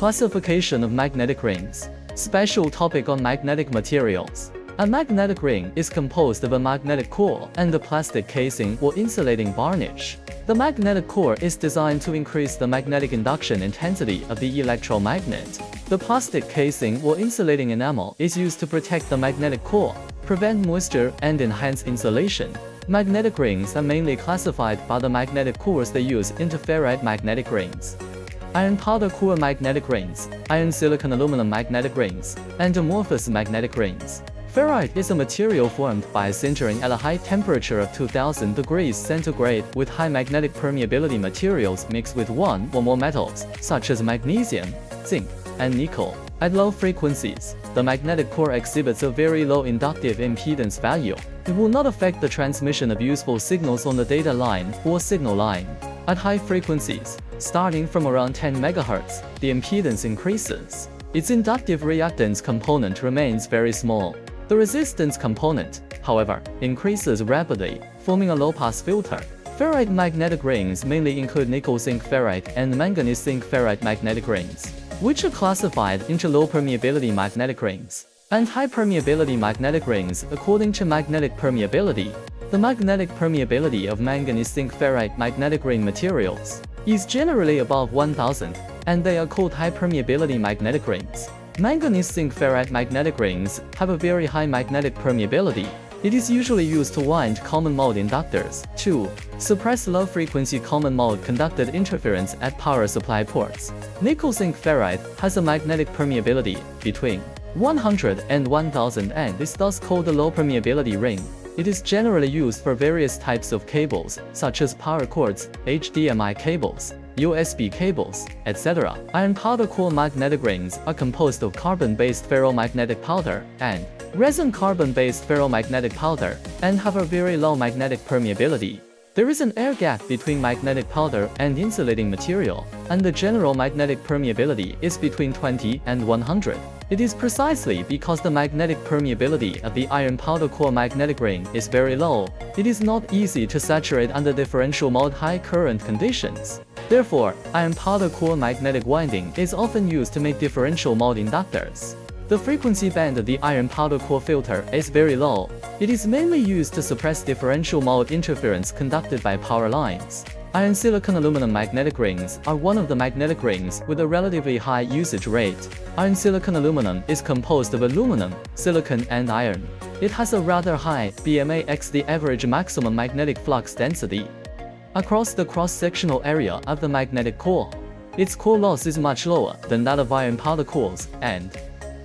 Classification of magnetic rings. Special topic on magnetic materials. A magnetic ring is composed of a magnetic core and a plastic casing or insulating varnish. The magnetic core is designed to increase the magnetic induction intensity of the electromagnet. The plastic casing or insulating enamel is used to protect the magnetic core, prevent moisture, and enhance insulation. Magnetic rings are mainly classified by the magnetic cores they use into ferrite magnetic rings, iron powder core magnetic rings, iron silicon aluminum magnetic rings, and amorphous magnetic rings. Ferrite is a material formed by sintering at a high temperature of 2000 degrees centigrade with high magnetic permeability materials mixed with one or more metals, such as magnesium, zinc, and nickel. At low frequencies, the magnetic core exhibits a very low inductive impedance value. It will not affect the transmission of useful signals on the data line or signal line. At high frequencies, starting from around 10 MHz, the impedance increases. Its inductive reactance component remains very small. The resistance component, however, increases rapidly, forming a low-pass filter. Ferrite magnetic rings mainly include nickel-zinc ferrite and manganese-zinc ferrite magnetic rings, which are classified into low-permeability magnetic rings and high-permeability magnetic rings according to magnetic permeability. The magnetic permeability of manganese-zinc ferrite magnetic ring materials is generally above 1000, and they are called high-permeability magnetic rings. Manganese-zinc ferrite magnetic rings have a very high magnetic permeability. It is usually used to wind common-mode inductors, to suppress low-frequency common-mode conducted interference at power supply ports. Nickel-zinc ferrite has a magnetic permeability between 100 and 1000 and is thus called a low-permeability ring. It is generally used for various types of cables, such as power cords, HDMI cables, USB cables, etc. Iron powder core magnetic rings are composed of carbon-based ferromagnetic powder and resin carbon-based ferromagnetic powder and have a very low magnetic permeability. There is an air gap between magnetic powder and insulating material, and the general magnetic permeability is between 20 and 100. It is precisely because the magnetic permeability of the iron powder core magnetic ring is very low, it is not easy to saturate under differential mode high current conditions. Therefore, iron powder core magnetic winding is often used to make differential mode inductors. The frequency band of the iron powder core filter is very low. It is mainly used to suppress differential mode interference conducted by power lines. Iron silicon aluminum magnetic rings are one of the magnetic rings with a relatively high usage rate. Iron silicon aluminum is composed of aluminum, silicon, and iron. It has a rather high BMA x the average maximum magnetic flux density across the cross-sectional area of the magnetic core. Its core loss is much lower than that of iron powder cores, and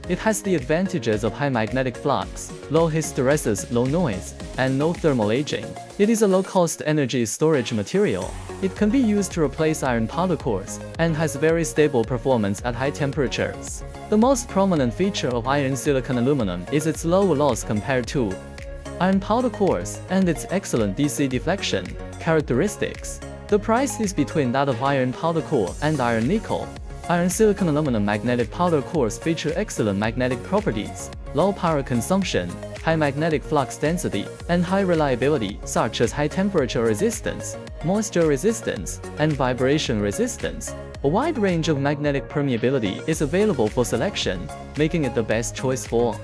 it has the advantages of high magnetic flux, low hysteresis, low noise, and no thermal aging. It is a low-cost energy storage material. It can be used to replace iron powder cores, and has very stable performance at high temperatures. The most prominent feature of iron silicon aluminum is its lower loss compared to iron powder cores, and its excellent DC deflection characteristics. The price is between that of iron powder core and iron nickel. Iron silicon aluminum magnetic powder cores feature excellent magnetic properties, low power consumption, high magnetic flux density, and high reliability, such as high temperature resistance, moisture resistance, and vibration resistance. A wide range of magnetic permeability is available for selection, making it the best choice for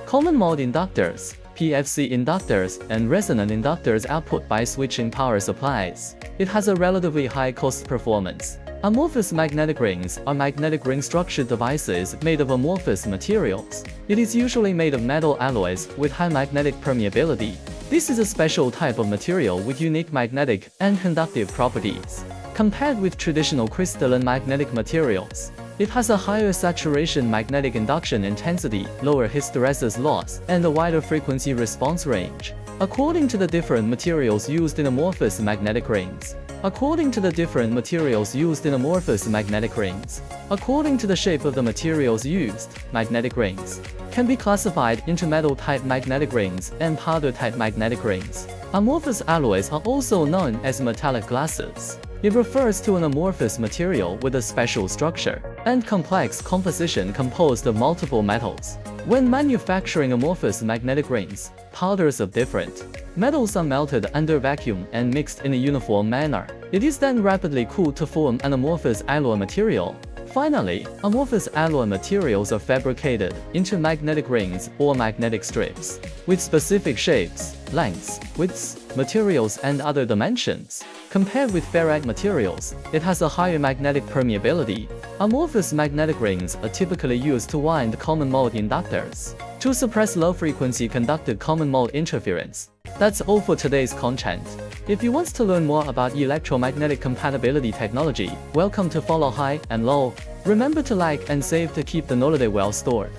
common mode inductors, PFC inductors, and resonant inductors output by switching power supplies. It has a relatively high cost performance. Amorphous magnetic rings are magnetic ring structured devices made of amorphous materials. It is usually made of metal alloys with high magnetic permeability. This is a special type of material with unique magnetic and conductive properties. Compared with traditional crystalline magnetic materials, it has a higher saturation magnetic induction intensity, lower hysteresis loss, and a wider frequency response range. According to the different materials used in amorphous magnetic rings, according to the different materials used in amorphous magnetic rings, according to the shape of the materials used, magnetic rings can be classified into metal-type magnetic rings and powder-type magnetic rings. Amorphous alloys are also known as metallic glasses. It refers to an amorphous material with a special structure and complex composition composed of multiple metals. When manufacturing amorphous magnetic rings, powders of different metals are melted under vacuum and mixed in a uniform manner. It is then rapidly cooled to form an amorphous alloy material. Finally, amorphous alloy materials are fabricated into magnetic rings or magnetic strips, with specific shapes, lengths, widths, materials, and other dimensions. Compared with ferrite materials, it has a higher magnetic permeability. Amorphous magnetic rings are typically used to wind common-mode inductors, to suppress low-frequency conductive common-mode interference. That's all for today's content. If you want to learn more about electromagnetic compatibility technology, welcome to follow High&Low. Remember to like and save to keep the knowledge well stored.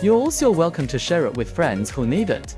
You're also welcome to share it with friends who need it.